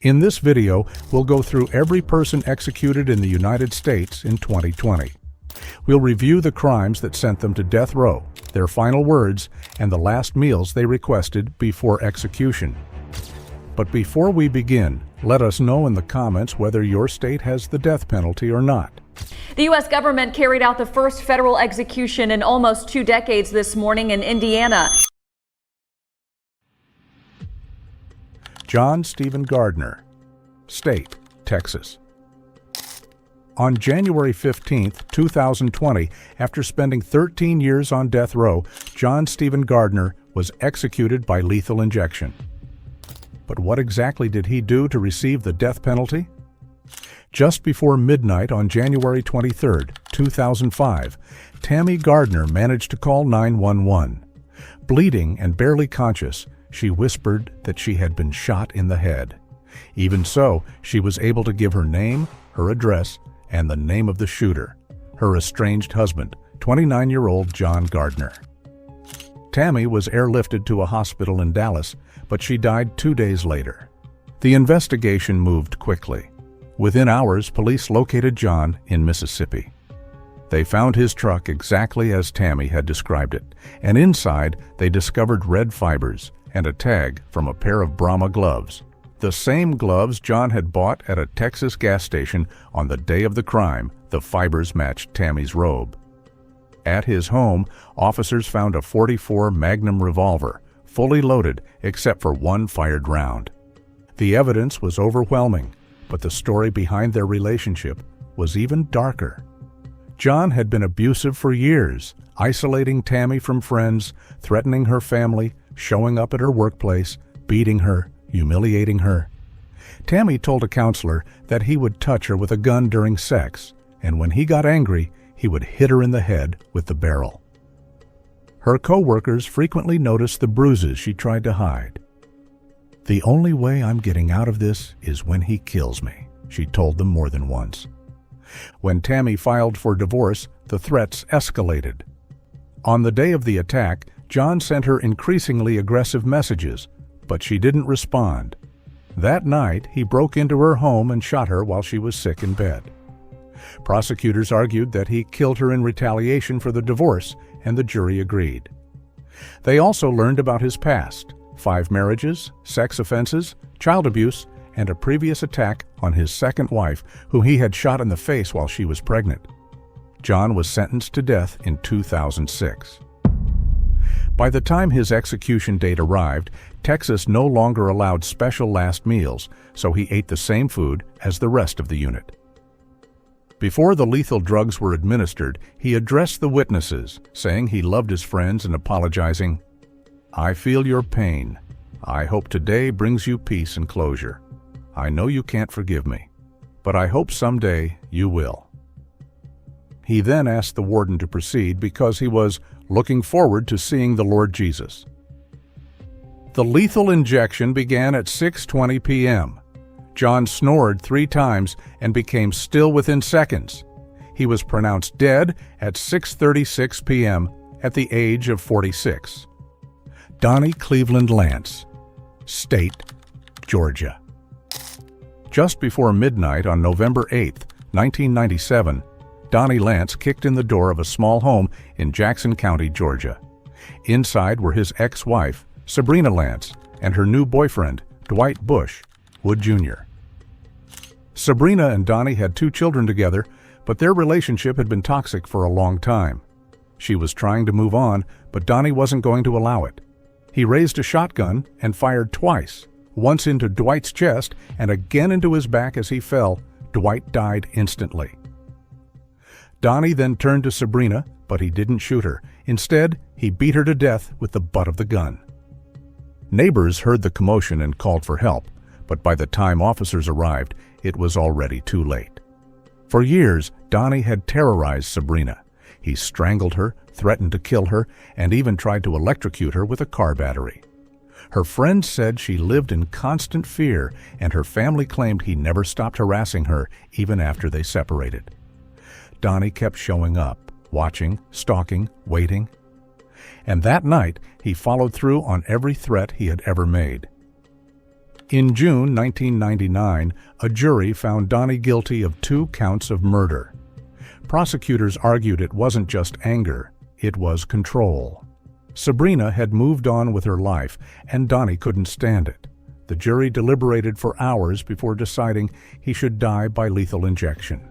In this video, we'll go through every person executed in the United States in 2020. We'll review the crimes that sent them to death row, their final words, and the last meals they requested before execution. But before we begin, let us know in the comments whether your state has the death penalty or not. The U.S. government carried out the first federal execution in almost 2 decades this morning in Indiana. John Stephen Gardner, State, Texas. On January 15, 2020, after spending 13 years on death row, John Stephen Gardner was executed by lethal injection. But what exactly did he do to receive the death penalty? Just before midnight on January 23, 2005, Tammy Gardner managed to call 911. Bleeding and barely conscious, she whispered that she had been shot in the head. Even so, she was able to give her name, her address, and the name of the shooter, her estranged husband, 29-year-old John Gardner. Tammy was airlifted to a hospital in Dallas, but she died 2 days later. The investigation moved quickly. Within hours, police located John in Mississippi. They found his truck exactly as Tammy had described it, and inside they discovered red fibers and a tag from a pair of Brahma gloves. The same gloves John had bought at a Texas gas station on the day of the crime. The fibers matched Tammy's robe. At his home, officers found a .44 Magnum revolver, fully loaded except for one fired round. The evidence was overwhelming, but the story behind their relationship was even darker. John had been abusive for years, isolating Tammy from friends, threatening her family, showing up at her workplace, beating her, humiliating her. Tammy told a counselor that he would touch her with a gun during sex, and when he got angry, he would hit her in the head with the barrel. Her co-workers frequently noticed the bruises she tried to hide. "The only way I'm getting out of this is when he kills me," she told them more than once. When Tammy filed for divorce, the threats escalated. On the day of the attack, John sent her increasingly aggressive messages, but she didn't respond. That night, he broke into her home and shot her while she was sick in bed. Prosecutors argued that he killed her in retaliation for the divorce, and the jury agreed. They also learned about his past: 5 marriages, sex offenses, child abuse, and a previous attack on his second wife, who he had shot in the face while she was pregnant. John was sentenced to death in 2006. By the time his execution date arrived, Texas no longer allowed special last meals, so he ate the same food as the rest of the unit. Before the lethal drugs were administered, he addressed the witnesses, saying he loved his friends and apologizing, "I feel your pain. I hope today brings you peace and closure. I know you can't forgive me, but I hope someday you will." He then asked the warden to proceed because he was looking forward to seeing the Lord Jesus. The lethal injection began at 6:20 p.m. John snored 3 times and became still within seconds. He was pronounced dead at 6:36 p.m. at the age of 46. Donnie Cleveland Lance, State, Georgia. Just before midnight on November 8, 1997, Donnie Lance kicked in the door of a small home in Jackson County, Georgia. Inside were his ex-wife, Sabrina Lance, and her new boyfriend, Dwight Bush Wood Jr. Sabrina and Donnie had 2 children together, but their relationship had been toxic for a long time. She was trying to move on, but Donnie wasn't going to allow it. He raised a shotgun and fired twice, once into Dwight's chest and again into his back. As he fell, Dwight died instantly. Donnie then turned to Sabrina, but he didn't shoot her. Instead, he beat her to death with the butt of the gun. Neighbors heard the commotion and called for help, but by the time officers arrived, it was already too late. For years, Donnie had terrorized Sabrina. He strangled her, threatened to kill her, and even tried to electrocute her with a car battery. Her friends said she lived in constant fear, and her family claimed he never stopped harassing her even after they separated. Donnie kept showing up, watching, stalking, waiting. And that night, he followed through on every threat he had ever made. In June 1999, a jury found Donnie guilty of 2 counts of murder. Prosecutors argued it wasn't just anger, it was control. Sabrina had moved on with her life, and Donnie couldn't stand it. The jury deliberated for hours before deciding he should die by lethal injection.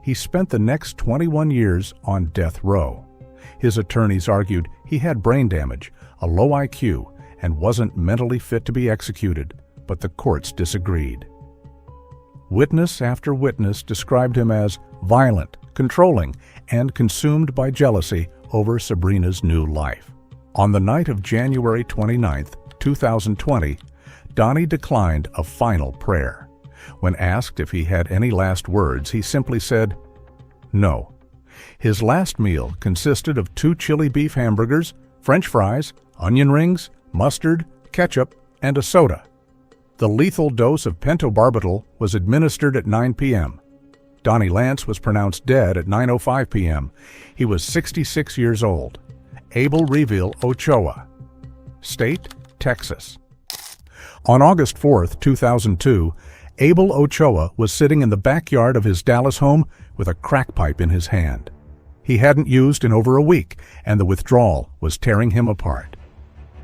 He spent the next 21 years on death row. His attorneys argued he had brain damage, a low IQ, and wasn't mentally fit to be executed, but the courts disagreed. Witness after witness described him as violent, controlling, and consumed by jealousy over Sabrina's new life. On the night of January 29, 2020, Donnie declined a final prayer. When asked if he had any last words, he simply said, "No." His last meal consisted of 2 chili beef hamburgers, French fries, onion rings, mustard, ketchup, and a soda. The lethal dose of pentobarbital was administered at 9 p.m. Donnie Lance was pronounced dead at 9:05 p.m. He was 66 years old. Abel Revill, Ochoa. State, Texas. On August 4, 2002, Abel Ochoa was sitting in the backyard of his Dallas home with a crack pipe in his hand. He hadn't used in over a week, and the withdrawal was tearing him apart.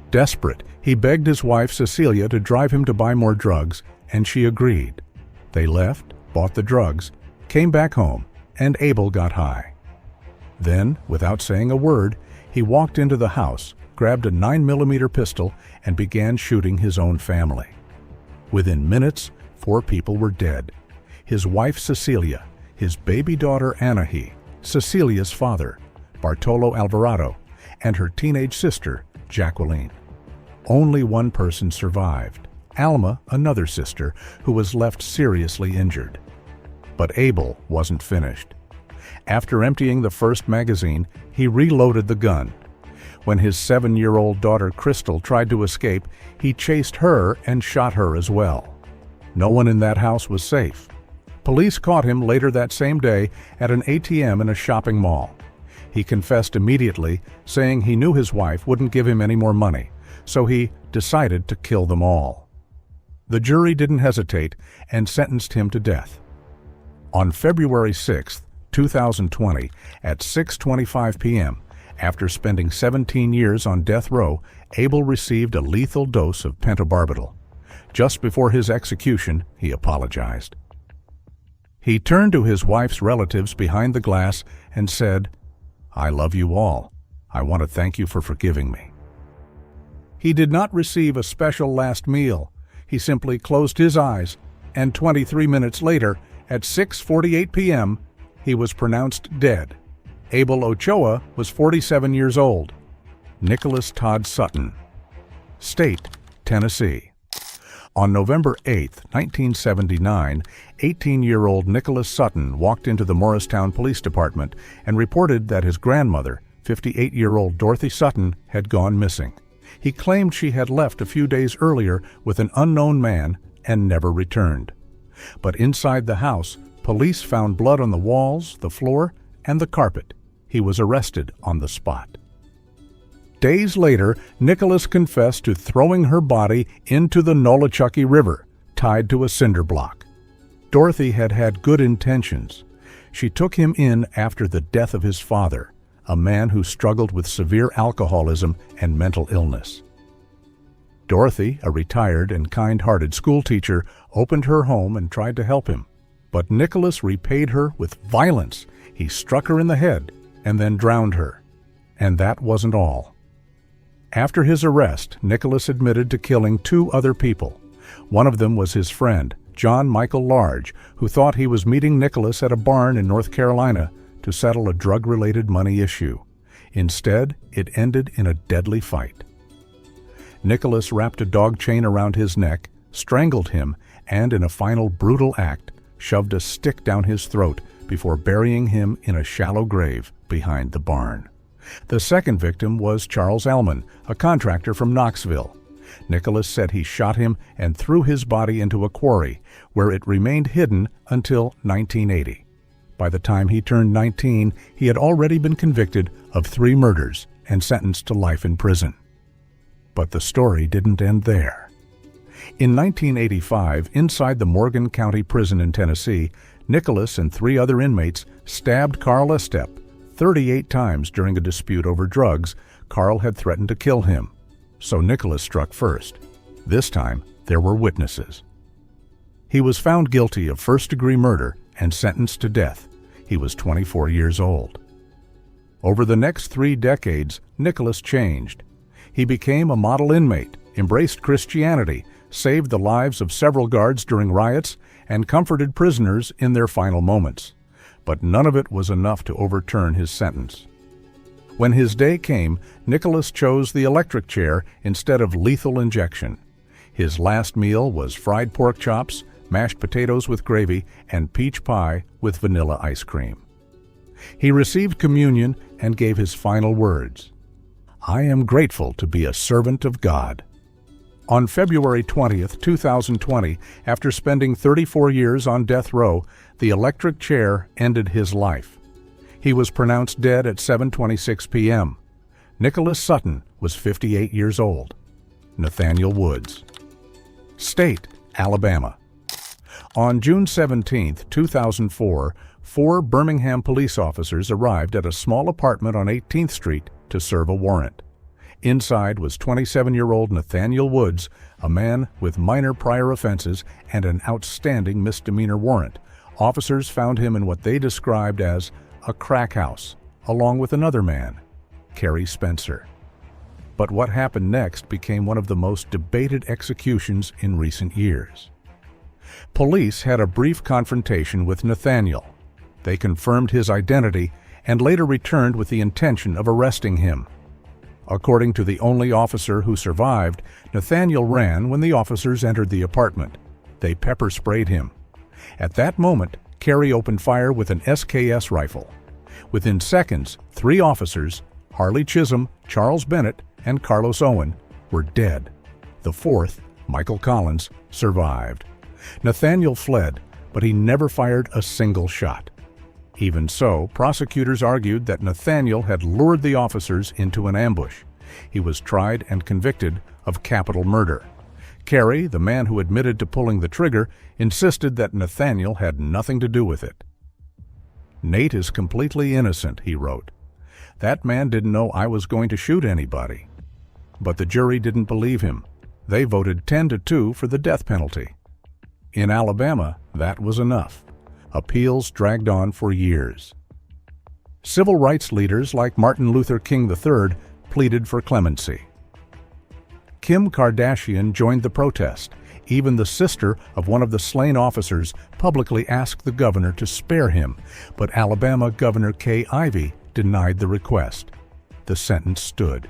Desperate, he begged his wife Cecilia to drive him to buy more drugs, and she agreed. They left, bought the drugs, came back home, and Abel got high. Then, without saying a word, he walked into the house, grabbed a 9mm pistol, and began shooting his own family. Within minutes, 4 people were dead. His wife Cecilia, his baby daughter Anahi, Cecilia's father, Bartolo Alvarado, and her teenage sister, Jacqueline. Only one person survived, Alma, another sister, who was left seriously injured. But Abel wasn't finished. After emptying the first magazine, he reloaded the gun. When his 7-year-old daughter Crystal tried to escape, he chased her and shot her as well. No one in that house was safe. Police caught him later that same day at an ATM in a shopping mall. He confessed immediately, saying he knew his wife wouldn't give him any more money, so he decided to kill them all. The jury didn't hesitate and sentenced him to death. On February 6, 2020, at 6:25 p.m., after spending 17 years on death row, Abel received a lethal dose of pentobarbital. Just before his execution, he apologized. He turned to his wife's relatives behind the glass and said, "I love you all. I want to thank you for forgiving me." He did not receive a special last meal. He simply closed his eyes, and 23 minutes later, at 6:48 p.m., he was pronounced dead. Abel Ochoa was 47 years old. Nicholas Todd Sutton. State, Tennessee. On November 8, 1979, 18-year-old Nicholas Sutton walked into the Morristown Police Department and reported that his grandmother, 58-year-old Dorothy Sutton, had gone missing. He claimed she had left a few days earlier with an unknown man and never returned. But inside the house, police found blood on the walls, the floor, and the carpet. He was arrested on the spot. Days later, Nicholas confessed to throwing her body into the Nolichucky River, tied to a cinder block. Dorothy had had good intentions. She took him in after the death of his father, a man who struggled with severe alcoholism and mental illness. Dorothy, a retired and kind-hearted schoolteacher, opened her home and tried to help him. But Nicholas repaid her with violence. He struck her in the head and then drowned her. And that wasn't all. After his arrest, Nicholas admitted to killing 2 other people. One of them was his friend, John Michael Large, who thought he was meeting Nicholas at a barn in North Carolina to settle a drug-related money issue. Instead, it ended in a deadly fight. Nicholas wrapped a dog chain around his neck, strangled him, and in a final brutal act, shoved a stick down his throat before burying him in a shallow grave behind the barn. The second victim was Charles Ellman, a contractor from Knoxville. Nicholas said he shot him and threw his body into a quarry, where it remained hidden until 1980. By the time he turned 19, he had already been convicted of 3 murders and sentenced to life in prison. But the story didn't end there. In 1985, inside the Morgan County Prison in Tennessee, Nicholas and 3 other inmates stabbed Carl Estep 38 times during a dispute over drugs. Carl had threatened to kill him, so Nicholas struck first. This time, there were witnesses. He was found guilty of first-degree murder and sentenced to death. He was 24 years old. Over the next 3 decades, Nicholas changed. He became a model inmate, embraced Christianity, saved the lives of several guards during riots, and comforted prisoners in their final moments. But none of it was enough to overturn his sentence. When his day came, Nicholas chose the electric chair instead of lethal injection. His last meal was fried pork chops, mashed potatoes with gravy, and peach pie with vanilla ice cream. He received communion and gave his final words, "I am grateful to be a servant of God." On February 20th, 2020, after spending 34 years on death row, the electric chair ended his life. He was pronounced dead at 7:26 p.m. Nicholas Sutton was 58 years old. Nathaniel Woods. State, Alabama. On June 17, 2004, 4 Birmingham police officers arrived at a small apartment on 18th Street to serve a warrant. Inside was 27-year-old Nathaniel Woods, a man with minor prior offenses and an outstanding misdemeanor warrant. Officers found him in what they described as a crack house, along with another man, Kerry Spencer. But what happened next became one of the most debated executions in recent years. Police had a brief confrontation with Nathaniel. They confirmed his identity and later returned with the intention of arresting him. According to the only officer who survived, Nathaniel ran when the officers entered the apartment. They pepper sprayed him. At that moment, Kerry opened fire with an SKS rifle. Within seconds, 3 officers, Harley Chisholm, Charles Bennett, and Carlos Owen, were dead. The 4th, Michael Collins, survived. Nathaniel fled, but he never fired a single shot. Even so, prosecutors argued that Nathaniel had lured the officers into an ambush. He was tried and convicted of capital murder. Kerry, the man who admitted to pulling the trigger, insisted that Nathaniel had nothing to do with it. "Nate is completely innocent," he wrote. "That man didn't know I was going to shoot anybody." But the jury didn't believe him. They voted 10-2 for the death penalty. In Alabama, that was enough. Appeals dragged on for years. Civil rights leaders like Martin Luther King III pleaded for clemency. Kim Kardashian joined the protest. Even the sister of one of the slain officers publicly asked the governor to spare him, but Alabama Governor Kay Ivey denied the request. The sentence stood.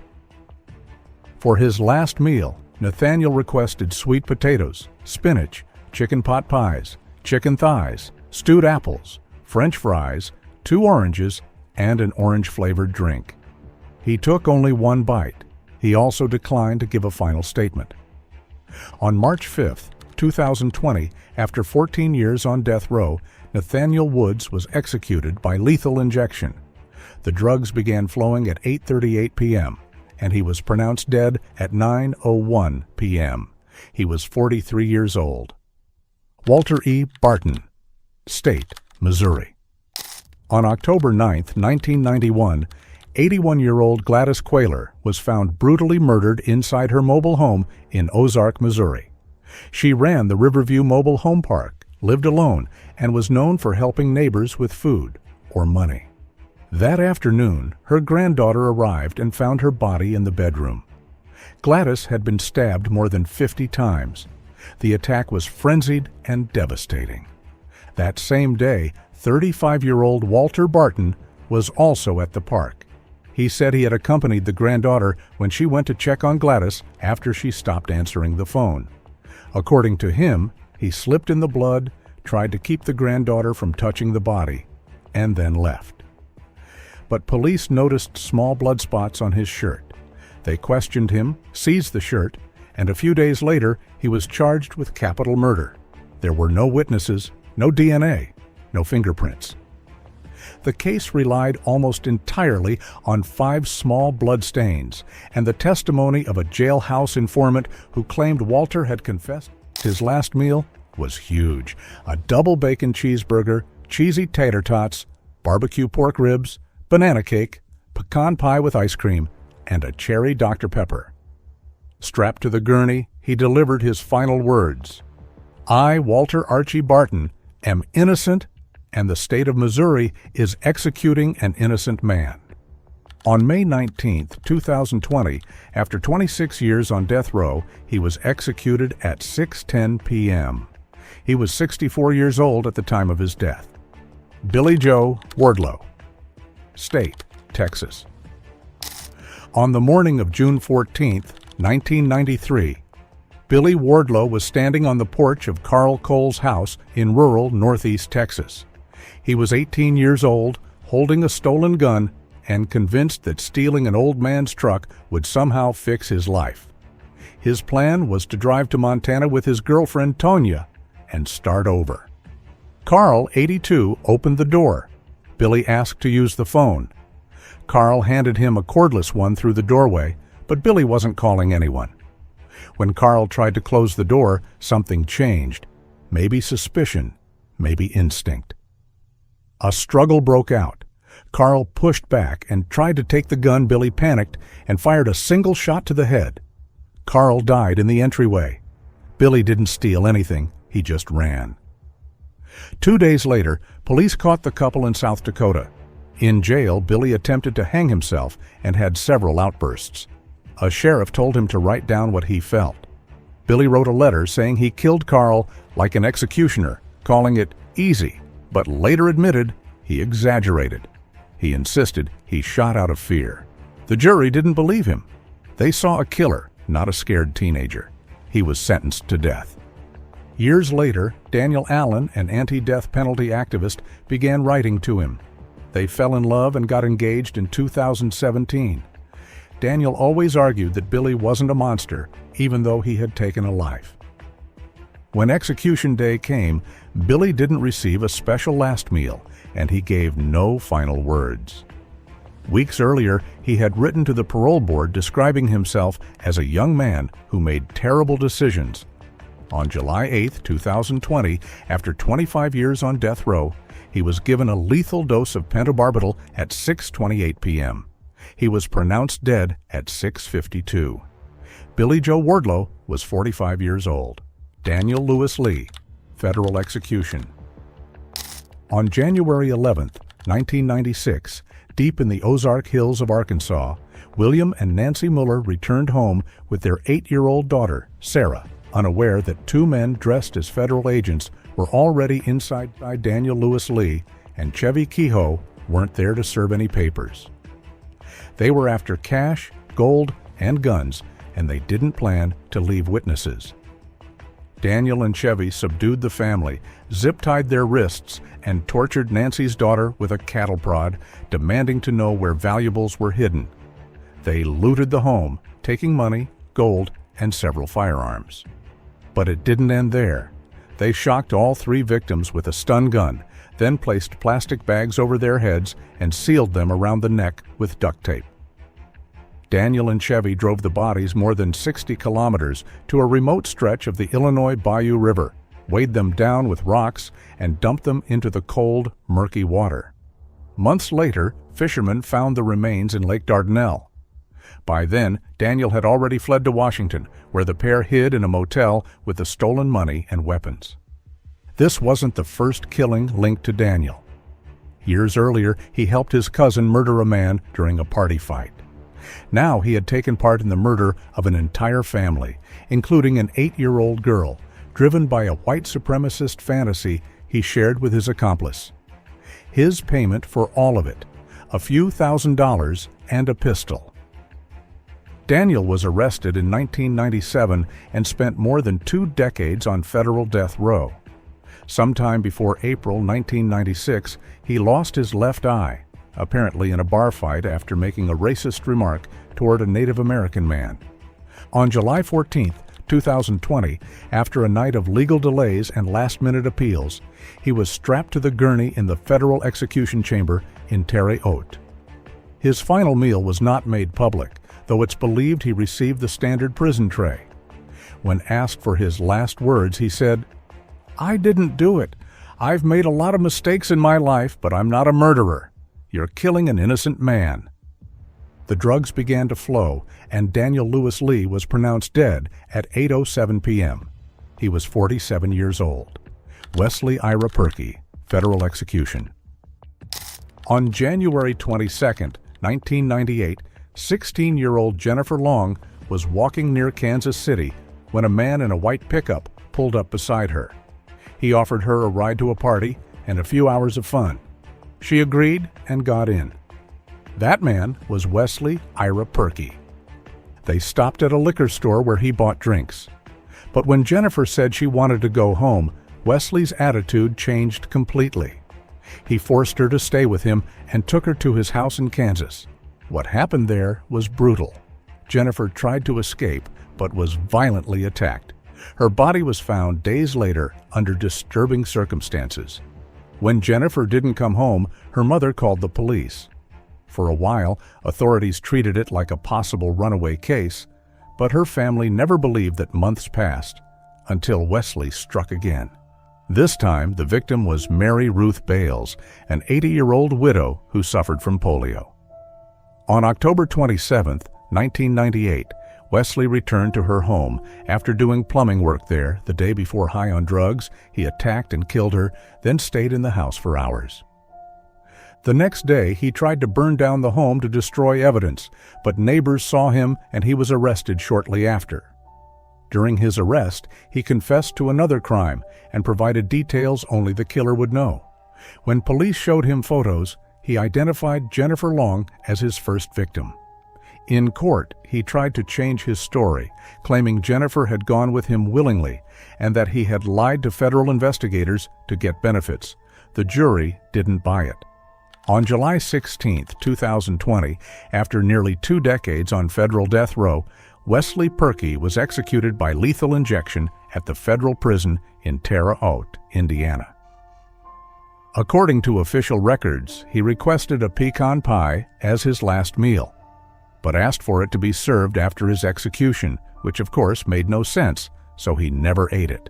For his last meal, Nathaniel requested sweet potatoes, spinach, chicken pot pies, chicken thighs, stewed apples, French fries, 2 oranges, and an orange-flavored drink. He took only 1 bite. He also declined to give a final statement. On March 5, 2020, after 14 years on death row, Nathaniel Woods was executed by lethal injection. The drugs began flowing at 8:38 p.m., and he was pronounced dead at 9:01 p.m. He was 43 years old. Walter E. Barton. State, Missouri. On October 9, 1991, 81-year-old Gladys Quayler was found brutally murdered inside her mobile home in Ozark, Missouri. She ran the Riverview Mobile Home Park, lived alone, and was known for helping neighbors with food or money. That afternoon, her granddaughter arrived and found her body in the bedroom. Gladys had been stabbed more than 50 times. The attack was frenzied and devastating. That same day, 35-year-old Walter Barton was also at the park. He said he had accompanied the granddaughter when she went to check on Gladys after she stopped answering the phone. According to him, he slipped in the blood, tried to keep the granddaughter from touching the body, and then left. But police noticed small blood spots on his shirt. They questioned him, seized the shirt, and a few days later, he was charged with capital murder. There were no witnesses, no DNA, no fingerprints. The case relied almost entirely on 5 small bloodstains and the testimony of a jailhouse informant who claimed Walter had confessed. His last meal was huge: a double bacon cheeseburger, cheesy tater tots, barbecue pork ribs, banana cake, pecan pie with ice cream, and a cherry Dr. Pepper. Strapped to the gurney, he delivered his final words: "I, Walter Archie Barton, am innocent, and the state of Missouri is executing an innocent man." On May 19, 2020, after 26 years on death row, he was executed at 6:10 p.m. He was 64 years old at the time of his death. Billy Joe Wardlow, State, Texas. On the morning of June 14, 1993, Billy Wardlow was standing on the porch of Carl Cole's house in rural northeast Texas. He was 18 years old, holding a stolen gun, and convinced that stealing an old man's truck would somehow fix his life. His plan was to drive to Montana with his girlfriend Tonya and start over. Carl, 82, opened the door. Billy asked to use the phone. Carl handed him a cordless one through the doorway, but Billy wasn't calling anyone. When Carl tried to close the door, something changed. Maybe suspicion, maybe instinct. A struggle broke out. Carl pushed back and tried to take the gun. Billy panicked and fired a single shot to the head. Carl died in the entryway. Billy didn't steal anything, he just ran. 2 days later, police caught the couple in South Dakota. In jail, Billy attempted to hang himself and had several outbursts. A sheriff told him to write down what he felt. Billy wrote a letter saying he killed Carl like an executioner, calling it easy, but later admitted he exaggerated. He insisted he shot out of fear. The jury didn't believe him. They saw a killer, not a scared teenager. He was sentenced to death. Years later, Daniel Allen, an anti-death penalty activist, began writing to him. They fell in love and got engaged in 2017. Daniel always argued that Billy wasn't a monster, even though he had taken a life. When execution day came, Billy didn't receive a special last meal, and he gave no final words. Weeks earlier, he had written to the parole board describing himself as a young man who made terrible decisions. On July 8, 2020, after 25 years on death row, he was given a lethal dose of pentobarbital at 6:28 p.m. He was pronounced dead at 6:52. Billy Joe Wardlow was 45 years old. Daniel Lewis Lee, federal execution. On January 11, 1996, deep in the Ozark Hills of Arkansas, William and Nancy Muller returned home with their 8-year-old daughter, Sarah, unaware that 2 men dressed as federal agents were already inside Daniel Lewis Lee, and Chevy Kehoe weren't there to serve any papers. They were after cash, gold, and guns, and they didn't plan to leave witnesses. Daniel and Chevy subdued the family, zip-tied their wrists, and tortured Nancy's daughter with a cattle prod, demanding to know where valuables were hidden. They looted the home, taking money, gold, and several firearms. But it didn't end there. They shocked all 3 victims with a stun gun, then placed plastic bags over their heads and sealed them around the neck with duct tape. Daniel and Chevy drove the bodies more than 60 kilometers to a remote stretch of the Illinois Bayou River, weighed them down with rocks, and dumped them into the cold, murky water. Months later, fishermen found the remains in Lake Dardanelle. By then, Daniel had already fled to Washington, where the pair hid in a motel with the stolen money and weapons. This wasn't the first killing linked to Daniel. Years earlier, he helped his cousin murder a man during a party fight. Now he had taken part in the murder of an entire family, including an 8-year-old girl, driven by a white supremacist fantasy he shared with his accomplice. His payment for all of it, a few $1,000s and a pistol. Daniel was arrested in 1997 and spent more than 2 decades on federal death row. Sometime before April 1996, he lost his left eye, apparently in a bar fight after making a racist remark toward a Native American man. On July 14, 2020, after a night of legal delays and last-minute appeals, he was strapped to the gurney in the federal execution chamber in Terre Haute. His final meal was not made public, though it's believed he received the standard prison tray. When asked for his last words, he said, "I didn't do it. I've made a lot of mistakes in my life, but I'm not a murderer. You're killing an innocent man." The drugs began to flow, and Daniel Lewis Lee was pronounced dead at 8:07 p.m. He was 47 years old. Wesley Ira Purkey, federal execution. On January 22, 1998, 16-year-old Jennifer Long was walking near Kansas City when a man in a white pickup pulled up beside her. He offered her a ride to a party and a few hours of fun. She agreed and got in. That man was Wesley Ira Purkey. They stopped at a liquor store where he bought drinks. But when Jennifer said she wanted to go home, Wesley's attitude changed completely. He forced her to stay with him and took her to his house in Kansas. What happened there was brutal. Jennifer tried to escape, but was violently attacked. Her body was found days later under disturbing circumstances. When Jennifer didn't come home, her mother called the police. For a while, authorities treated it like a possible runaway case, but her family never believed that months passed, until Wesley struck again. This time, the victim was Mary Ruth Bales, an 80-year-old widow who suffered from polio. On October 27, 1998, Wesley returned to her home. After doing plumbing work there the day before high on drugs, he attacked and killed her, then stayed in the house for hours. The next day, he tried to burn down the home to destroy evidence, but neighbors saw him and he was arrested shortly after. During his arrest, he confessed to another crime and provided details only the killer would know. When police showed him photos, he identified Jennifer Long as his first victim. In court, he tried to change his story, claiming Jennifer had gone with him willingly and that he had lied to federal investigators to get benefits. The jury didn't buy it. On July 16, 2020, after nearly 2 decades on federal death row, Wesley Purkey was executed by lethal injection at the federal prison in Terre Haute, Indiana. According to official records, he requested a pecan pie as his last meal, but asked for it to be served after his execution, which of course made no sense, so he never ate it.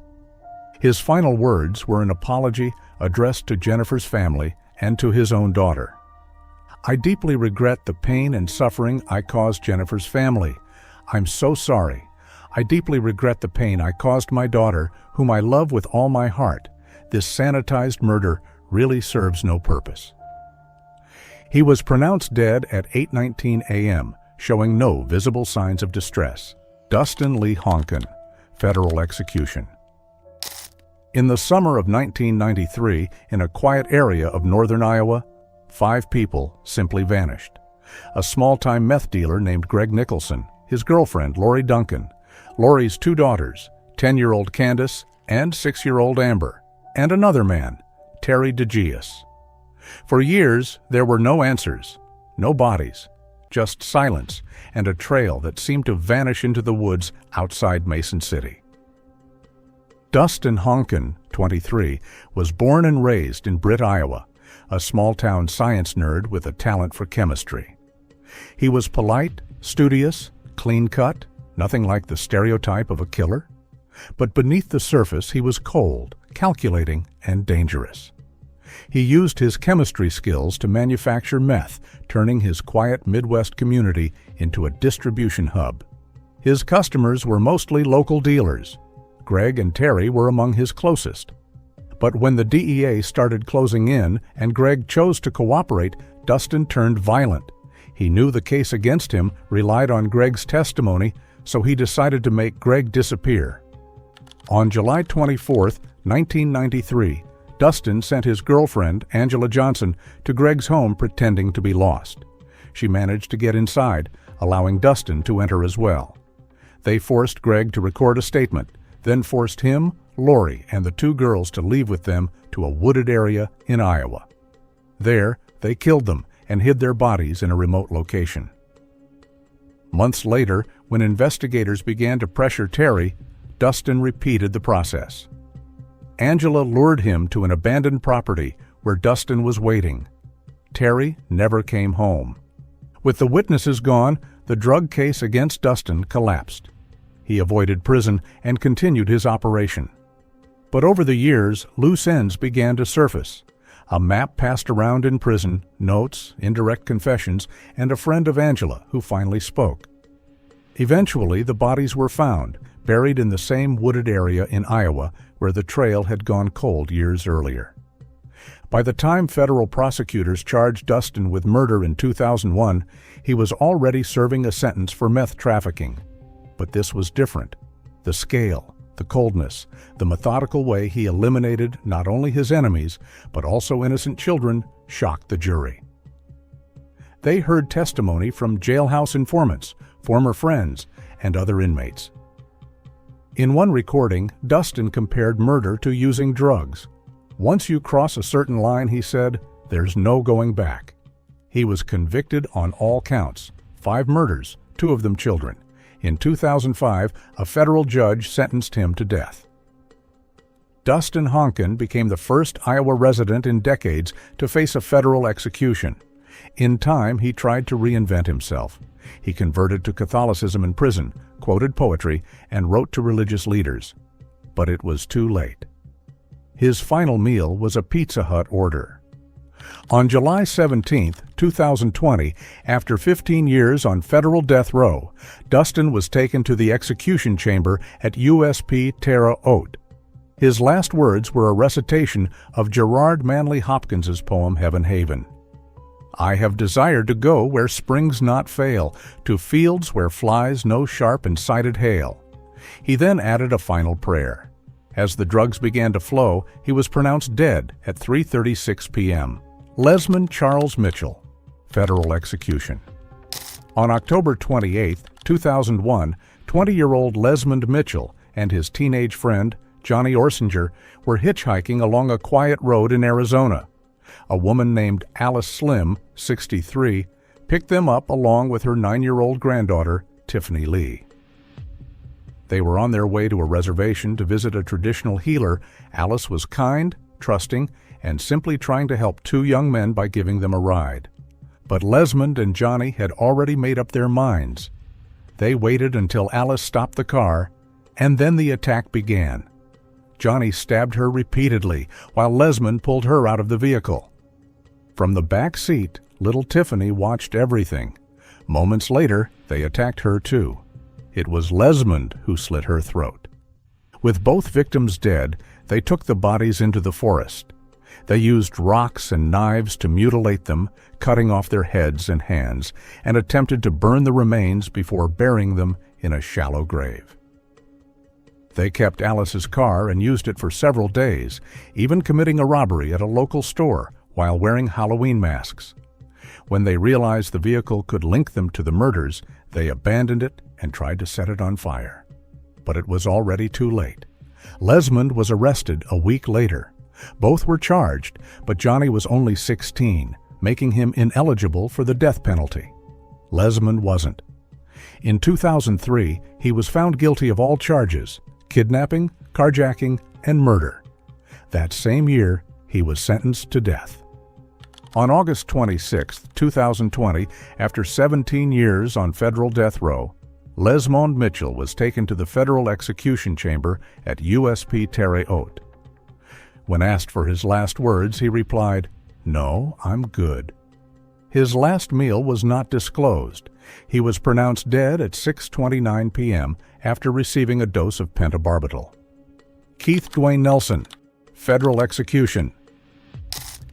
His final words were an apology addressed to Jennifer's family and to his own daughter. "I deeply regret the pain and suffering I caused Jennifer's family. I'm so sorry. I deeply regret the pain I caused my daughter, whom I love with all my heart. This sanitized murder really serves no purpose." He was pronounced dead at 8:19 a.m., showing no visible signs of distress. Dustin Lee Honken, federal execution. In the summer of 1993, in a quiet area of northern Iowa, 5 people simply vanished. A small-time meth dealer named Greg Nicholson, his girlfriend, Lori Duncan, Lori's 2 daughters, 10-year-old Candace and 6-year-old Amber, and another man, Terry DeGius. For years, there were no answers, no bodies, just silence and a trail that seemed to vanish into the woods outside Mason City. Dustin Honken, 23, was born and raised in Britt, Iowa, a small-town science nerd with a talent for chemistry. He was polite, studious, clean-cut, nothing like the stereotype of a killer. But beneath the surface, he was cold, calculating, and dangerous. He used his chemistry skills to manufacture meth, turning his quiet Midwest community into a distribution hub. His customers were mostly local dealers. Greg and Terry were among his closest. But when the DEA started closing in and Greg chose to cooperate, Dustin turned violent. He knew the case against him relied on Greg's testimony, so he decided to make Greg disappear. On July 24, 1993, Dustin sent his girlfriend, Angela Johnson, to Greg's home pretending to be lost. She managed to get inside, allowing Dustin to enter as well. They forced Greg to record a statement, then forced him, Lori, and the 2 girls to leave with them to a wooded area in Iowa. There, they killed them and hid their bodies in a remote location. Months later, when investigators began to pressure Terry, Dustin repeated the process. Angela lured him to an abandoned property where Dustin was waiting. Terry never came home. With the witnesses gone, the drug case against Dustin collapsed. He avoided prison and continued his operation. But over the years, loose ends began to surface. A map passed around in prison, notes, indirect confessions, and a friend of Angela who finally spoke. Eventually, the bodies were found, buried in the same wooded area in Iowa where the trail had gone cold years earlier. By the time federal prosecutors charged Dustin with murder in 2001, he was already serving a sentence for meth trafficking. But this was different. The scale, the coldness, the methodical way he eliminated not only his enemies, but also innocent children, shocked the jury. They heard testimony from jailhouse informants, former friends, and other inmates. In one recording, Dustin compared murder to using drugs. Once you cross a certain line, he said, there's no going back. He was convicted on all counts, 5 murders, 2 of them children. In 2005, a federal judge sentenced him to death. Dustin Honken became the first Iowa resident in decades to face a federal execution. In time, he tried to reinvent himself. He converted to Catholicism in prison, quoted poetry, and wrote to religious leaders. But it was too late. His final meal was a Pizza Hut order. On July 17, 2020, after 15 years on federal death row, Dustin was taken to the execution chamber at USP Terre Haute. His last words were a recitation of Gerard Manley Hopkins's poem Heaven Haven. I have desired to go where springs not fail, to fields where flies no sharp and sighted hail. He then added a final prayer. As the drugs began to flow, he was pronounced dead at 3:36 p.m. Lezmond Charles Mitchell, federal execution. On October 28, 2001, 20-year-old Lezmond Mitchell and his teenage friend, Johnny Orsinger, were hitchhiking along a quiet road in Arizona. A woman named Alice Slim, 63, picked them up along with her 9-year-old granddaughter, Tiffany Lee. They were on their way to a reservation to visit a traditional healer. Alice was kind, trusting, and simply trying to help 2 young men by giving them a ride. But Lezmond and Johnny had already made up their minds. They waited until Alice stopped the car, and then the attack began. Johnny stabbed her repeatedly, while Lezmond pulled her out of the vehicle. From the back seat, little Tiffany watched everything. Moments later, they attacked her too. It was Lezmond who slit her throat. With both victims dead, they took the bodies into the forest. They used rocks and knives to mutilate them, cutting off their heads and hands, and attempted to burn the remains before burying them in a shallow grave. They kept Alice's car and used it for several days, even committing a robbery at a local store while wearing Halloween masks. When they realized the vehicle could link them to the murders, they abandoned it and tried to set it on fire. But it was already too late. Lezmond was arrested a week later. Both were charged, but Johnny was only 16, making him ineligible for the death penalty. Lezmond wasn't. In 2003, he was found guilty of all charges: kidnapping, carjacking, and murder. That same year, he was sentenced to death. On August 26, 2020, after 17 years on federal death row, Lezmond Mitchell was taken to the federal execution chamber at USP Terre Haute. When asked for his last words, he replied, "No, I'm good." His last meal was not disclosed. He was pronounced dead at 6:29 p.m. after receiving a dose of pentobarbital. Keith Dwayne Nelson, federal execution.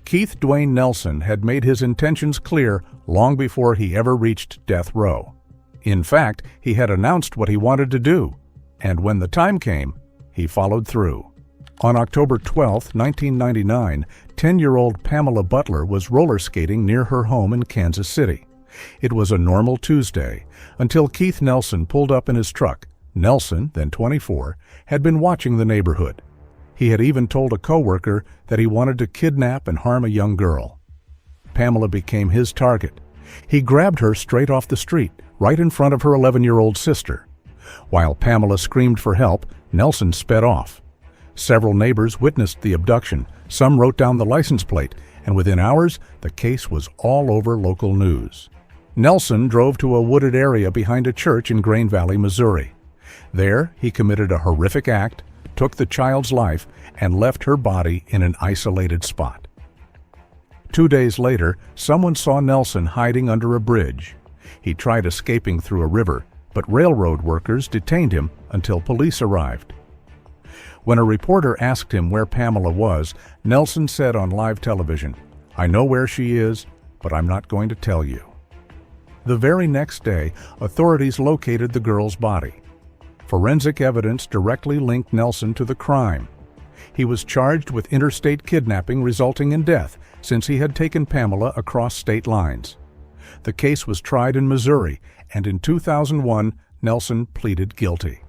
Keith Dwayne Nelson had made his intentions clear long before he ever reached death row. In fact, he had announced what he wanted to do, and when the time came, he followed through. On October 12, 1999, 10-year-old Pamela Butler was roller skating near her home in Kansas City. It was a normal Tuesday until Keith Nelson pulled up in his truck. Nelson, then 24, had been watching the neighborhood. He had even told a coworker that he wanted to kidnap and harm a young girl. Pamela became his target. He grabbed her straight off the street, right in front of her 11-year-old sister. While Pamela screamed for help, Nelson sped off. Several neighbors witnessed the abduction. Some wrote down the license plate, and within hours, the case was all over local news. Nelson drove to a wooded area behind a church in Grain Valley, Missouri. There, he committed a horrific act, took the child's life, and left her body in an isolated spot. 2 days later, someone saw Nelson hiding under a bridge. He tried escaping through a river, but railroad workers detained him until police arrived. When a reporter asked him where Pamela was, Nelson said on live television, "I know where she is, but I'm not going to tell you." The very next day, authorities located the girl's body. Forensic evidence directly linked Nelson to the crime. He was charged with interstate kidnapping resulting in death, since he had taken Pamela across state lines. The case was tried in Missouri, and in 2001, Nelson pleaded guilty.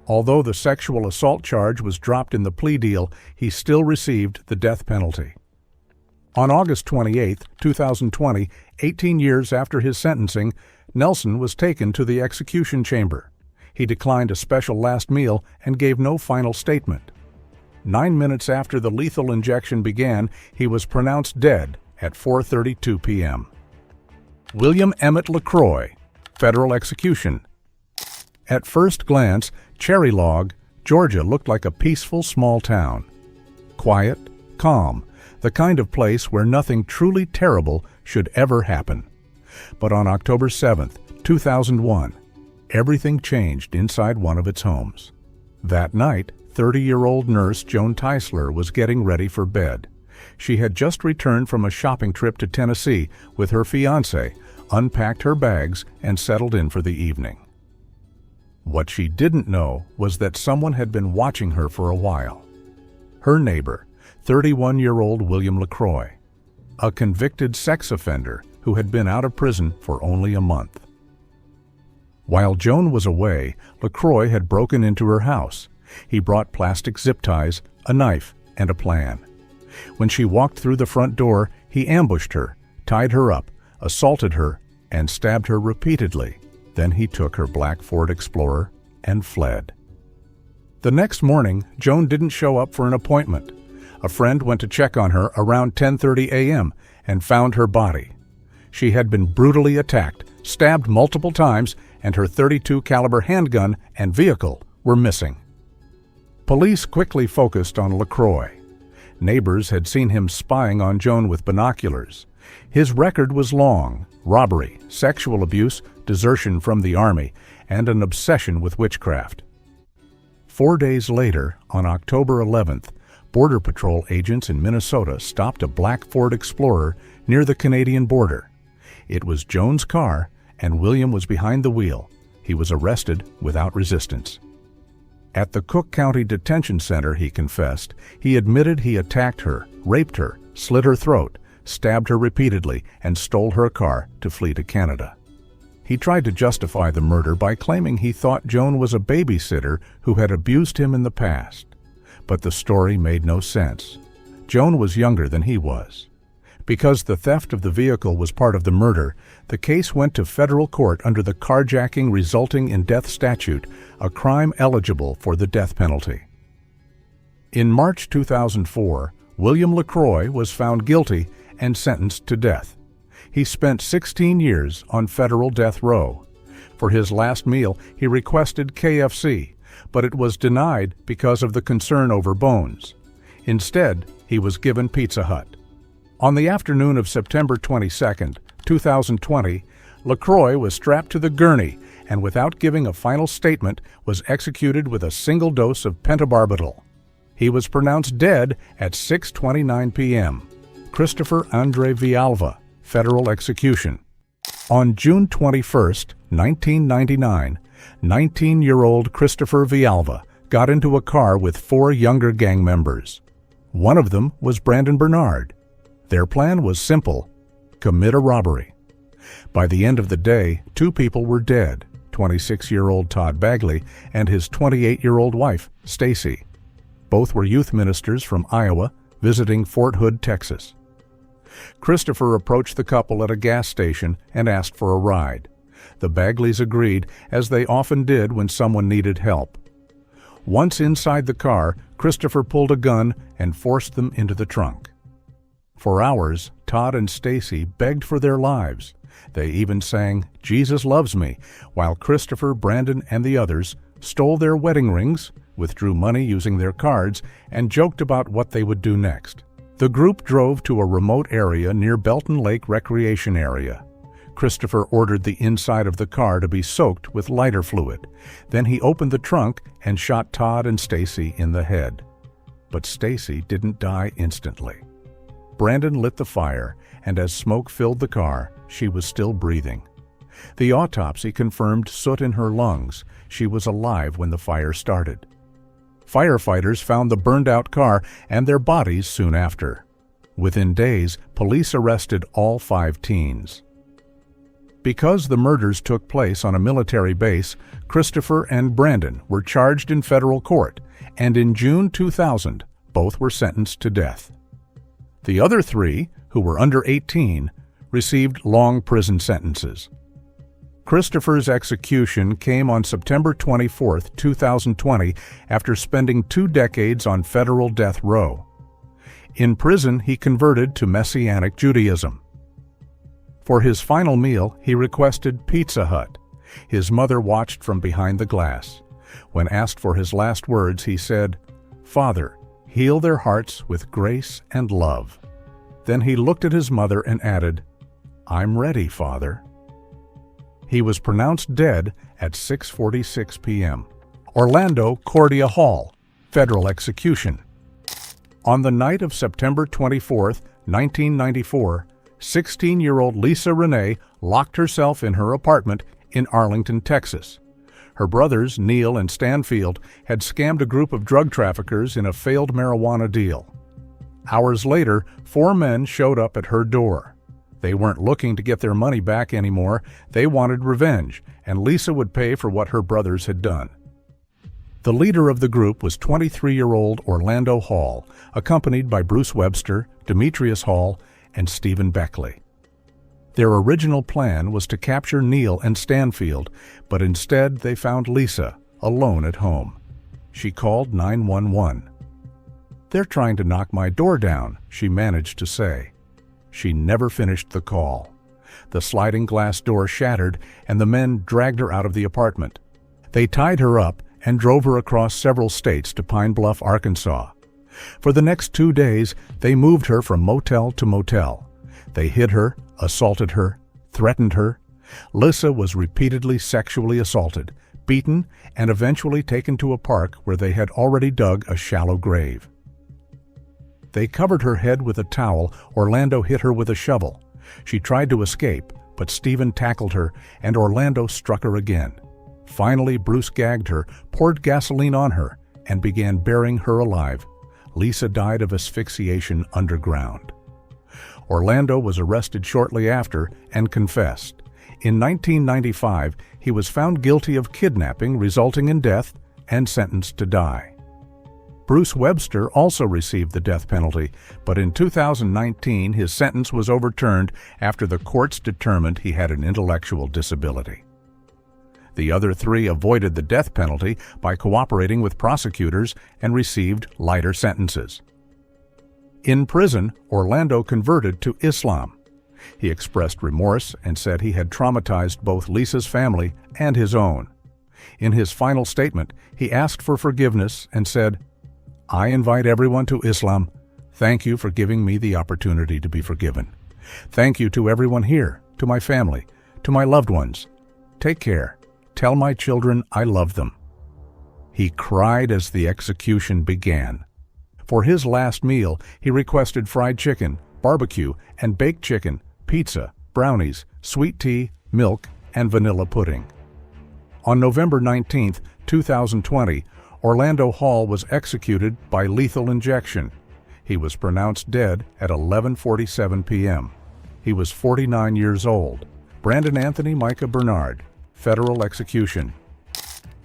Although the sexual assault charge was dropped in the plea deal, he still received the death penalty. On August 28, 2020, 18 years after his sentencing, Nelson was taken to the execution chamber. He declined a special last meal and gave no final statement. 9 minutes after the lethal injection began, he was pronounced dead at 4:32 p.m. William Emmett LeCroy, federal execution. At first glance, Cherry Log, Georgia looked like a peaceful small town. Quiet, calm, the kind of place where nothing truly terrible should ever happen. But on October 7, 2001, everything changed inside one of its homes. That night, 30-year-old nurse Joan Teisler was getting ready for bed. She had just returned from a shopping trip to Tennessee with her fiancé, unpacked her bags, and settled in for the evening. What she didn't know was that someone had been watching her for a while. Her neighbor, 31-year-old William LeCroy, a convicted sex offender who had been out of prison for only a month. While Joan was away, LeCroy had broken into her house. He brought plastic zip ties, a knife, and a plan. When she walked through the front door, he ambushed her, tied her up, assaulted her, and stabbed her repeatedly. Then he took her black Ford Explorer and fled. The next morning, Joan didn't show up for an appointment. A friend went to check on her around 10:30 a.m. and found her body. She had been brutally attacked, stabbed multiple times, and her .32 caliber handgun and vehicle were missing. Police quickly focused on LeCroy. Neighbors had seen him spying on Joan with binoculars. His record was long: robbery, sexual abuse, desertion from the Army, and an obsession with witchcraft. 4 days later, on October 11th, Border Patrol agents in Minnesota stopped a black Ford Explorer near the Canadian border. It was Joan's car, and William was behind the wheel. He was arrested without resistance. At the Cook County Detention Center, he confessed, he admitted he attacked her, raped her, slit her throat, stabbed her repeatedly, and stole her car to flee to Canada. He tried to justify the murder by claiming he thought Joan was a babysitter who had abused him in the past. But the story made no sense. Joan was younger than he was. Because the theft of the vehicle was part of the murder, the case went to federal court under the carjacking resulting in death statute, a crime eligible for the death penalty. In March 2004, William LeCroy was found guilty and sentenced to death. He spent 16 years on federal death row. For his last meal, he requested KFC, but it was denied because of the concern over bones. Instead, he was given Pizza Hut. On the afternoon of September 22, 2020, LeCroy was strapped to the gurney and, without giving a final statement, was executed with a single dose of pentobarbital. He was pronounced dead at 6:29 p.m. Christopher Andre Vialva, federal execution. On June 21, 1999, 19-year-old Christopher Vialva got into a car with 4 younger gang members. One of them was Brandon Bernard. Their plan was simple: commit a robbery. By the end of the day, 2 people were dead, 26-year-old Todd Bagley and his 28-year-old wife, Stacy. Both were youth ministers from Iowa visiting Fort Hood, Texas. Christopher approached the couple at a gas station and asked for a ride. The Bagleys agreed, as they often did when someone needed help. Once inside the car, Christopher pulled a gun and forced them into the trunk. For hours, Todd and Stacy begged for their lives. They even sang "Jesus Loves Me," while Christopher, Brandon, and the others stole their wedding rings, withdrew money using their cards, and joked about what they would do next. The group drove to a remote area near Belton Lake Recreation Area. Christopher ordered the inside of the car to be soaked with lighter fluid. Then he opened the trunk and shot Todd and Stacy in the head. But Stacy didn't die instantly. Brandon lit the fire, and as smoke filled the car, she was still breathing. The autopsy confirmed soot in her lungs. She was alive when the fire started. Firefighters found the burned-out car and their bodies soon after. Within days, police arrested all 5 teens. Because the murders took place on a military base, Christopher and Brandon were charged in federal court, and in June 2000, both were sentenced to death. The other 3, who were under 18, received long prison sentences. Christopher's execution came on September 24, 2020, after spending 2 decades on federal death row. In prison, he converted to Messianic Judaism. For his final meal, he requested Pizza Hut. His mother watched from behind the glass. When asked for his last words, he said, "Father, heal their hearts with grace and love." Then he looked at his mother and added, "I'm ready, Father." He was pronounced dead at 6:46 p.m. Orlando Cordia Hall, federal execution. On the night of September 24, 1994, 16-year-old Lisa Renee locked herself in her apartment in Arlington, Texas. Her brothers, Neil and Stanfield, had scammed a group of drug traffickers in a failed marijuana deal. Hours later, 4 men showed up at her door. They weren't looking to get their money back anymore. They wanted revenge, and Lisa would pay for what her brothers had done. The leader of the group was 23-year-old Orlando Hall, accompanied by Bruce Webster, Demetrius Hall, and Stephen Beckley. Their original plan was to capture Neil and Stanfield, but instead they found Lisa alone at home. She called 911. "They're trying to knock my door down," she managed to say. She never finished the call. The sliding glass door shattered, and the men dragged her out of the apartment. They tied her up and drove her across several states to Pine Bluff, Arkansas. For the next 2 days, they moved her from motel to motel. They hid her, assaulted her, threatened her. Lisa was repeatedly sexually assaulted, beaten, and eventually taken to a park where they had already dug a shallow grave. They covered her head with a towel. Orlando hit her with a shovel. She tried to escape, but Stephen tackled her, and Orlando struck her again. Finally, Bruce gagged her, poured gasoline on her, and began burying her alive. Lisa died of asphyxiation underground. Orlando was arrested shortly after and confessed. In 1995, he was found guilty of kidnapping resulting in death and sentenced to die. Bruce Webster also received the death penalty, but in 2019 his sentence was overturned after the courts determined he had an intellectual disability. The other 3 avoided the death penalty by cooperating with prosecutors and received lighter sentences. In prison, Orlando converted to Islam. He expressed remorse and said he had traumatized both Lisa's family and his own. In his final statement, he asked for forgiveness and said, "I invite everyone to Islam. Thank you for giving me the opportunity to be forgiven. Thank you to everyone here, to my family, to my loved ones. Take care. Tell my children I love them." He cried as the execution began. For his last meal, he requested fried chicken, barbecue, and baked chicken, pizza, brownies, sweet tea, milk, and vanilla pudding. On November 19, 2020, Orlando Hall was executed by lethal injection. He was pronounced dead at 11:47 p.m. He was 49 years old. Brandon Anthony Micah Bernard, federal execution.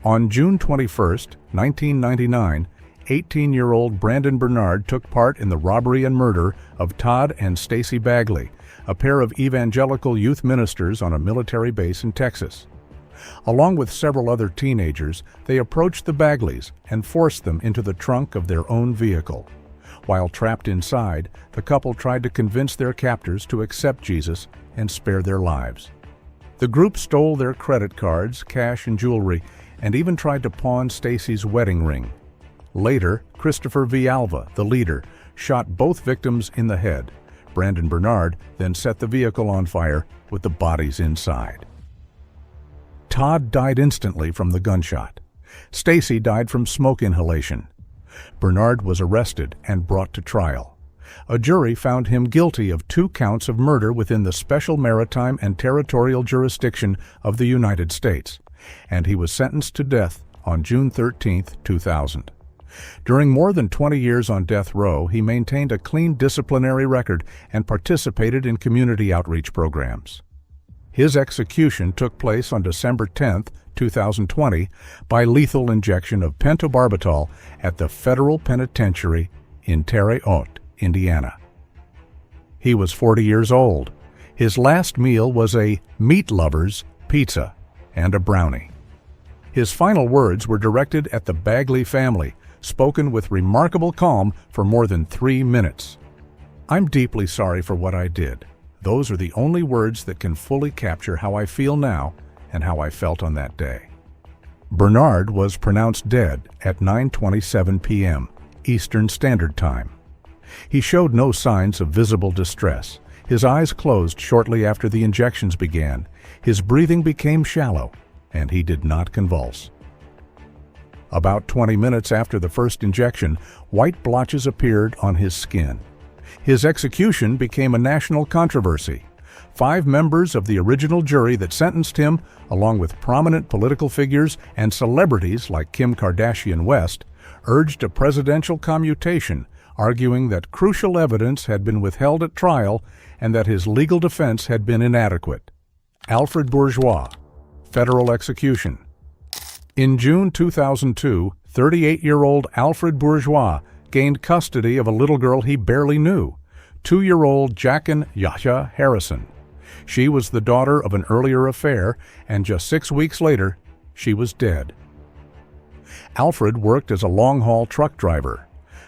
On June 21, 1999, 18-year-old Brandon Bernard took part in the robbery and murder of Todd and Stacy Bagley, a pair of evangelical youth ministers on a military base in Texas. Along with several other teenagers, they approached the Bagleys and forced them into the trunk of their own vehicle. While trapped inside, the couple tried to convince their captors to accept Jesus and spare their lives. The group stole their credit cards, cash, and jewelry, and even tried to pawn Stacy's wedding ring. Later, Christopher Vialva, the leader, shot both victims in the head. Brandon Bernard then set the vehicle on fire with the bodies inside. Todd died instantly from the gunshot. Stacy died from smoke inhalation. Bernard was arrested and brought to trial. A jury found him guilty of 2 counts of murder within the special maritime and territorial jurisdiction of the United States, and he was sentenced to death on June 13, 2000. During more than 20 years on death row, he maintained a clean disciplinary record and participated in community outreach programs. His execution took place on December 10, 2020, by lethal injection of pentobarbital at the Federal Penitentiary in Terre Haute, Indiana. He was 40 years old. His last meal was a meat lover's pizza and a brownie. His final words were directed at the Bagley family, spoken with remarkable calm for more than 3 minutes. "I'm deeply sorry for what I did. Those are the only words that can fully capture how I feel now and how I felt on that day." Bernard was pronounced dead at 9:27 p.m. Eastern Standard Time. He showed no signs of visible distress. His eyes closed shortly after the injections began. His breathing became shallow, and he did not convulse. About 20 minutes after the first injection, white blotches appeared on his skin. His execution became a national controversy. 5 members of the original jury that sentenced him, along with prominent political figures and celebrities like Kim Kardashian West, urged a presidential commutation, arguing that crucial evidence had been withheld at trial and that his legal defense had been inadequate. Alfred Bourgeois, federal execution. In June 2002, 38-year-old Alfred Bourgeois gained custody of a little girl he barely knew, 2-year-old Jacqueline Yahya Harrison. She was the daughter of an earlier affair, and just 6 weeks later, she was dead. Alfred worked as a long-haul truck driver.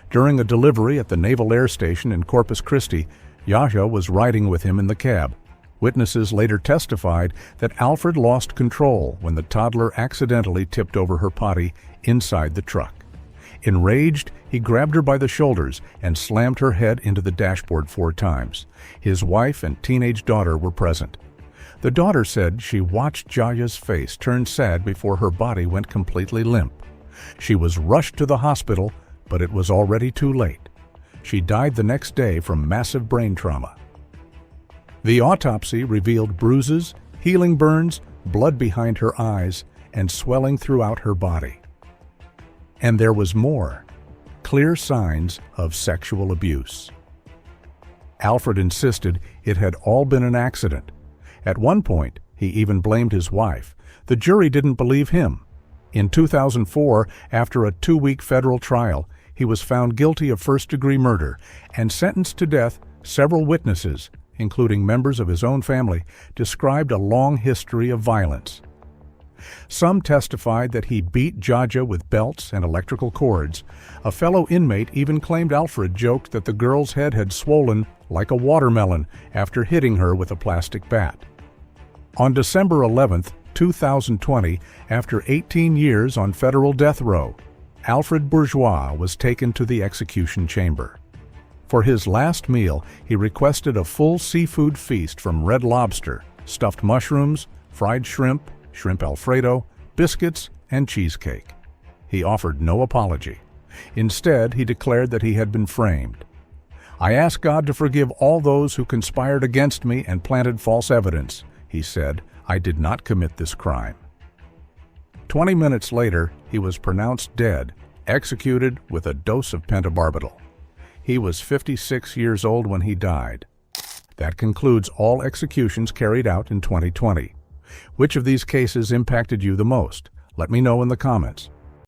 During a delivery at the Naval Air Station in Corpus Christi, Yahya was riding with him in the cab. Witnesses later testified that Alfred lost control when the toddler accidentally tipped over her potty inside the truck. Enraged, he grabbed her by the shoulders and slammed her head into the dashboard 4 times. His wife and teenage daughter were present. The daughter said she watched Yahya's face turn sad before her body went completely limp. She was rushed to the hospital, but it was already too late. She died the next day from massive brain trauma. The autopsy revealed bruises, healing burns, blood behind her eyes, and swelling throughout her body. And there was more, clear signs of sexual abuse. Alfred insisted it had all been an accident. At one point, he even blamed his wife. The jury didn't believe him. In 2004, after a 2-week federal trial, he was found guilty of first-degree murder and sentenced to death. Several witnesses, including members of his own family, described a long history of violence. Some testified that he beat Yahya with belts and electrical cords. A fellow inmate even claimed Alfred joked that the girl's head had swollen like a watermelon after hitting her with a plastic bat. On December 11, 2020, after 18 years on federal death row, Alfred Bourgeois was taken to the execution chamber. For his last meal, he requested a full seafood feast from Red Lobster, stuffed mushrooms, fried shrimp, shrimp Alfredo, biscuits, and cheesecake. He offered no apology. Instead, he declared that he had been framed. "I ask God to forgive all those who conspired against me and planted false evidence," he said. "I did not commit this crime." 20 minutes later, he was pronounced dead, executed with a dose of pentobarbital. He was 56 years old when he died. That concludes all executions carried out in 2020. Which of these cases impacted you the most? Let me know in the comments.